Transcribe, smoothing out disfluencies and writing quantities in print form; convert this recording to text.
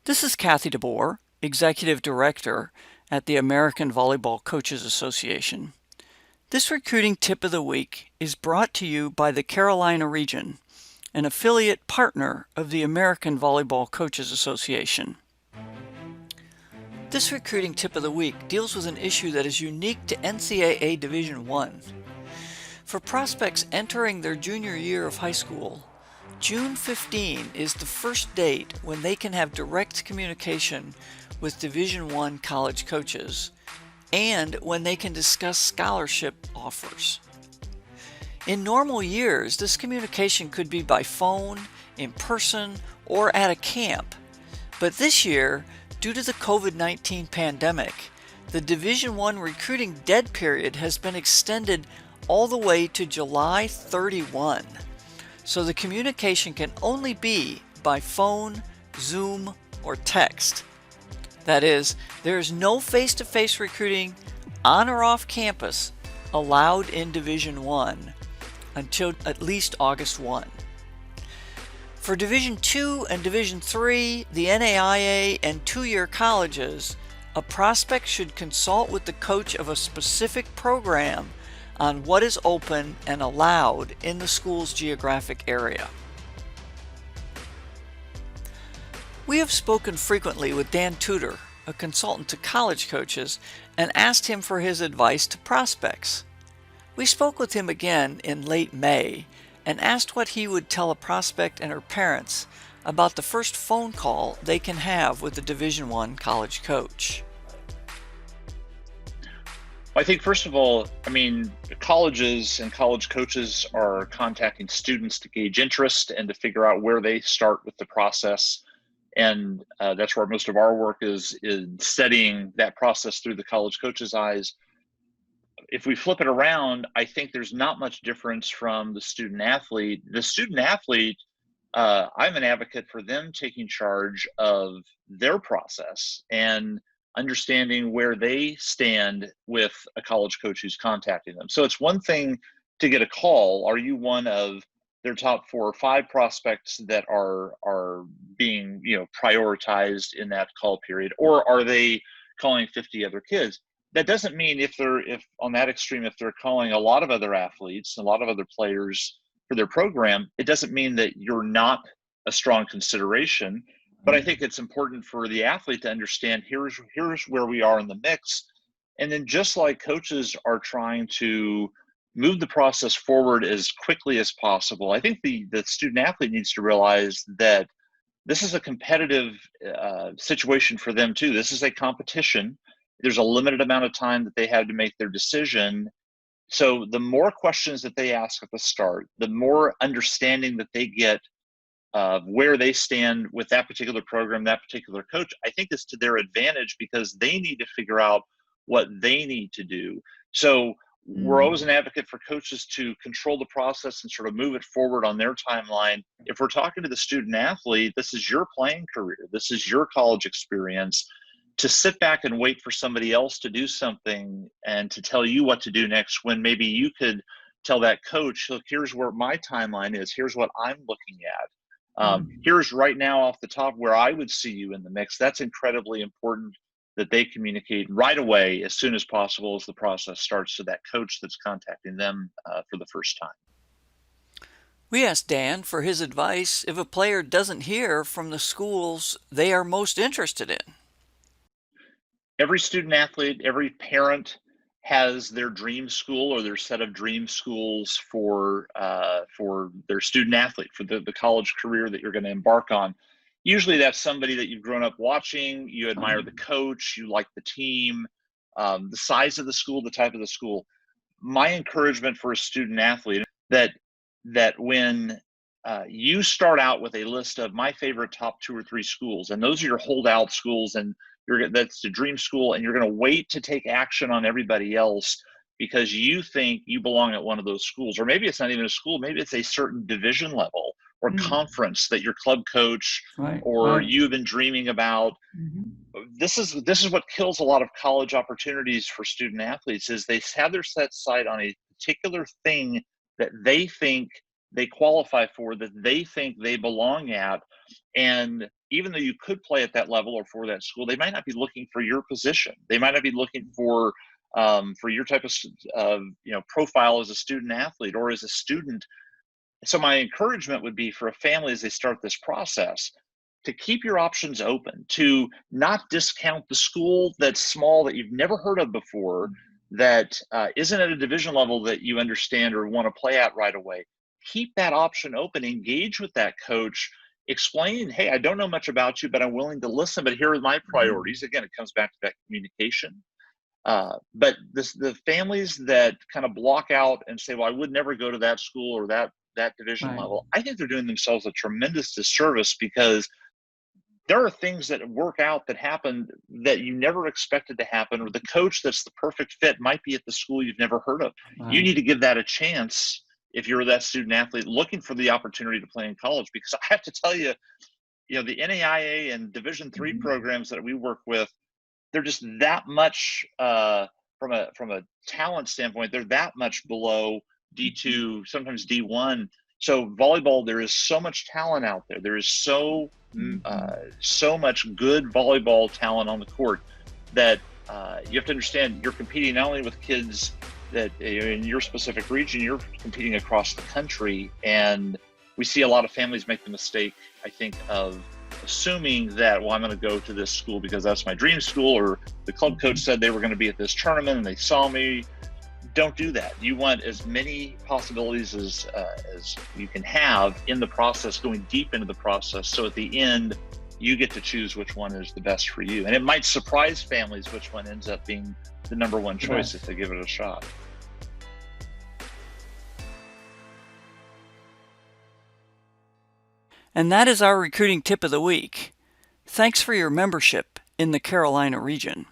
This is Kathy DeBoer, Executive Director at the American Volleyball Coaches Association. This recruiting tip of the week is brought to you by the Carolina region, an affiliate partner of the American Volleyball Coaches Association. This recruiting tip of the week deals with an issue that is unique to NCAA Division I. For prospects entering their junior year of high school, June 15 is the first date when they can have direct communication with Division I college coaches and when they can discuss scholarship offers. In normal years, this communication could be by phone, in person, or at a camp. But this year, due to the COVID-19 pandemic, the Division I recruiting dead period has been extended all the way to July 31. So the communication can only be by phone, Zoom, or text. That is, there is no face-to-face recruiting on or off campus allowed in Division I until at least August 1. For Division II and Division III, the NAIA, and two-year colleges, a prospect should consult with the coach of a specific program on what is open and allowed in the school's geographic area. We have spoken frequently with Dan Tudor, a consultant to college coaches, and asked him for his advice to prospects. We spoke with him again in late May and asked what he would tell a prospect and her parents about the first phone call they can have with a Division I college coach. I think, first of all, colleges and college coaches are contacting students to gauge interest and to figure out where they start with the process. And that's where most of our work is studying that process through the college coach's eyes. If we flip it around, I think there's not much difference from the student athlete. The student athlete, I'm an advocate for them taking charge of their process and understanding where they stand with a college coach who's contacting them. So it's one thing to get a call. Are you one of their top 4 or 5 prospects that are being prioritized in that call period, or are they calling 50 other kids? That doesn't mean if on that extreme, if they're calling a lot of other athletes, a lot of other players for their program, it doesn't mean that you're not a strong consideration. But I think it's important for the athlete to understand here's where we are in the mix. And then just like coaches are trying to move the process forward as quickly as possible, I think the student athlete needs to realize that this is a competitive situation for them too. This is a competition. There's a limited amount of time that they have to make their decision. So the more questions that they ask at the start, the more understanding that they get of where they stand with that particular program, that particular coach, I think is to their advantage because they need to figure out what they need to do. So we're always an advocate for coaches to control the process and sort of move it forward on their timeline. If we're talking to the student athlete, this is your playing career. This is your college experience. To sit back and wait for somebody else to do something and to tell you what to do next, when maybe you could tell that coach, look, here's where my timeline is. Here's what I'm looking at. Here's right now off the top where I would see you in the mix. That's incredibly important that they communicate right away as soon as possible as the process starts to that coach that's contacting them for the first time. We asked Dan for his advice if a player doesn't hear from the schools they are most interested in. Every student athlete, every parent has their dream school or their set of dream schools for their student athlete, for the college career that you're going to embark on. Usually that's somebody that you've grown up watching, you admire the coach, you like the team, the size of the school, the type of the school. My encouragement for a student athlete that when you start out with a list of my favorite top 2 or 3 schools, and those are your holdout schools, and that's the dream school, and you're going to wait to take action on everybody else because you think you belong at one of those schools. Or maybe it's not even a school, maybe it's a certain division level or conference that your club coach or you've been dreaming about. This is what kills a lot of college opportunities for student athletes, is they have their set sight on a particular thing that they think they qualify for, that they think they belong at. And even though you could play at that level or for that school, they might not be looking for your position. They might not be looking for your type of profile as a student athlete or as a student. So my encouragement would be for a family as they start this process to keep your options open, to not discount the school that's small that you've never heard of before, that isn't at a division level that you understand or want to play at right away. Keep that option open, engage with that coach, explain, hey, I don't know much about you, but I'm willing to listen, but here are my priorities. Again, it comes back to that communication. But the families that kind of block out and say, well, I would never go to that school or that division Right. level, I think they're doing themselves a tremendous disservice, because there are things that work out that happen that you never expected to happen, or the coach that's the perfect fit might be at the school you've never heard of. You Right. need to give that a chance if you're that student athlete looking for the opportunity to play in college, because I have to tell you, the NAIA and Division III programs that we work with, they're just that much from a talent standpoint, they're that much below D2, sometimes D1. So volleyball, there is so much talent out there. There is so much good volleyball talent on the court that you have to understand, you're competing not only with kids that in your specific region, you're competing across the country. And we see a lot of families make the mistake, I think, of assuming that, well, I'm going to go to this school because that's my dream school, or the club coach said they were going to be at this tournament and they saw me. Don't do that. You want as many possibilities as you can have in the process, going deep into the process. So at the end, you get to choose which one is the best for you. And it might surprise families which one ends up being the number one choice if they give it a shot. And that is our recruiting tip of the week. Thanks for your membership in the Carolina region.